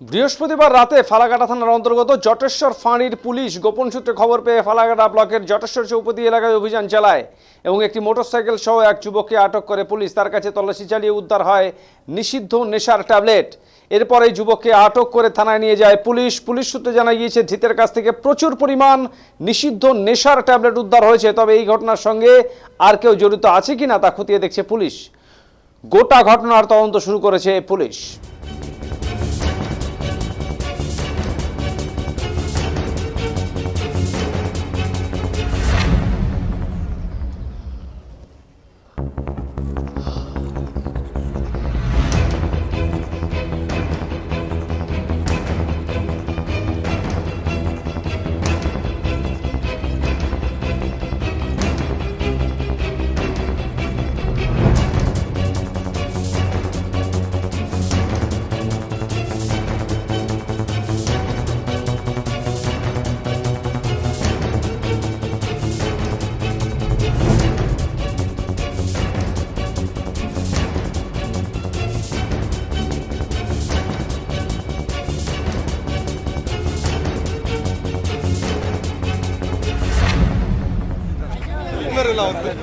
বৃহস্পতিবার রাতে ফালাকাটা থানার অন্তর্গত জটেশ্বর ফাঁড়ির পুলিশ গোপন সূত্রে খবর পেয়ে ফালাকাটা ব্লকের জটেশ্বর চৌপতি এলাকায় অভিযান চালায় এবং একটি মোটরসাইকেল সহ এক যুবককে আটক করে পুলিশ। তার কাছে তল্লাশি চালিয়ে উদ্ধার হয় নিষিদ্ধ নেশার ট্যাবলেট। এরপর এই যুবককে আটক করে থানায় নিয়ে যায় পুলিশ। পুলিশ সূত্রে জানা গিয়েছে ধৃতের কাছ থেকে প্রচুর পরিমাণ নিষিদ্ধ নেশার ট্যাবলেট উদ্ধার হয়েছে। তবে এই ঘটনার সঙ্গে আর কেউ জড়িত আছে কিনা তা খতিয়ে দেখছে পুলিশ। গোটা ঘটনার তদন্ত শুরু করেছে পুলিশ। Bunları lazım.